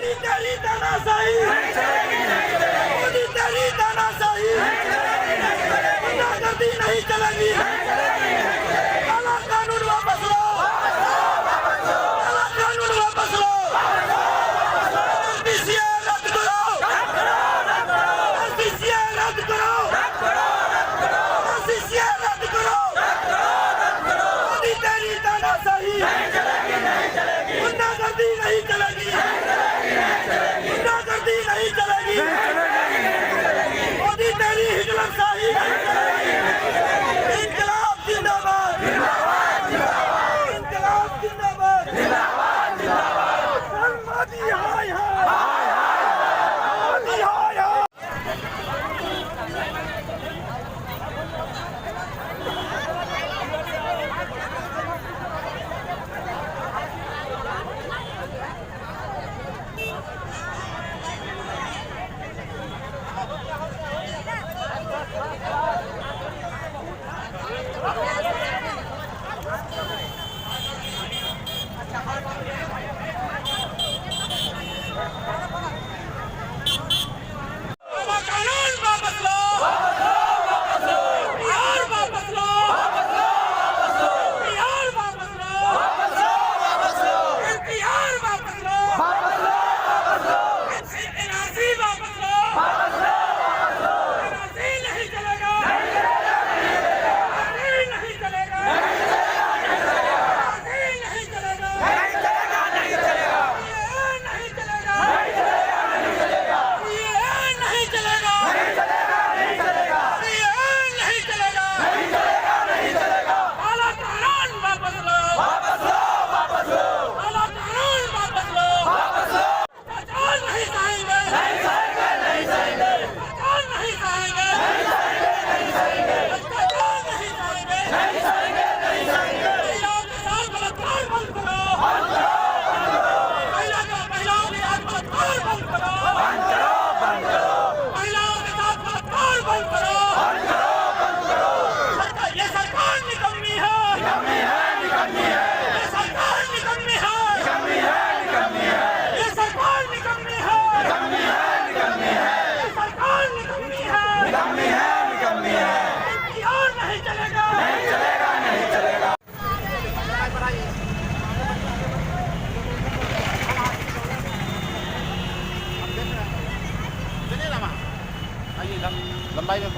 मोदी तेरी तानाशाही नहीं चलेगी, नहीं चलेगी। मोदी तेरी तानाशाही नहीं चलेगी, नहीं चलेगी। गुंडागर्दी नहीं चलेगी, नहीं चलेगी, नहीं चलेगी। काला कानून वापस लो, वापस लो, वापस लो। काला कानून वापस लो, वापस लो, वापस लो। एनपीसीए रद्द करो, रद्द करो, रद्द करो। एनपीसीए रद्द करो, रद्द करो, रद्द करो। एनपीसीए रद्द करो, रद्द करो, रद्द करो। मोदी तेरी तानाशाही नहीं चलेगी, नहीं चलेगी। गुंडागर्दी नहीं चलेगी, नहीं चलेगी, नहीं चलेगी। गुंडागर्दी नहीं चलेगी, नहीं चलेगी, नहीं चलेगी। मोदी तेरी हिटलरशाही नहीं चलेगी, नहीं चलेगी। इंकलाब जिंदाबाद, जिंदाबाद, जिंदाबाद। इंकलाब जिंदाबाद, जिंदाबाद, जिंदाबाद। मोदी हाय हाय, हाय हाय, मोदी हाय हाय। कानून वापस लो, वापस लो, वापस लो। बिहार वापस लो, वापस लो, वापस लो। बिहार वापस लो, वापस लो, वापस लो। बिहार वापस लो, वापस लो, वापस लो। एनआरसी वापस लो, वापस लो, वापस लो। एनआरसी नहीं चलेगा, नहीं चलेगा, नहीं चलेगा। नहीं चलेगा, नहीं चलेगा, नहीं चलेगा। नहीं चलेगा, नहीं चलेगा, नहीं चलेगा। नहीं चलेगा, नहीं चलेगा, नहीं चलेगा। नहीं चलेगा, नहीं चलेगा, नहीं चलेगा। नहीं चलेगा, नहीं चलेगा, नहीं चलेगा। काला कानून वापस लो, वापस लो, वापस लो। काला कानून वापस लो, वापस लो। भ्रष्टाचार नहीं सहेंगे, नहीं सहेंगे, नहीं सहेंगे। भ्रष्टाचार नहीं सहेंगे, नहीं सहेंगे, नहीं सहेंगे। भ्रष्टाचार नहीं सहेंगे, नहीं सहेंगे, नहीं सहेंगे। महिलाओं के साथ बलात्कार बंद करो, बंद करो, बंद करो। महिलाओं के साथ बलात्कार बंद करो, बंद करो, बंद करो। महिलाओं के साथ बलात्कार बंद करो, बंद करो, बंद करो। ये सरकार निकम्मी है, निकम्मी है, निकम्मी है। ये सरकार निकम्मी है, निकम्मी है, निकम्मी है। ये सरकार निकम्मी है, निकम्मी है, निकम्मी है। ये सरकार निकम्मी है, निकम्मी है, निकम्मी है। बिहार नहीं चलेगा, नहीं चलेगा, नहीं चलेगा। लंबाई में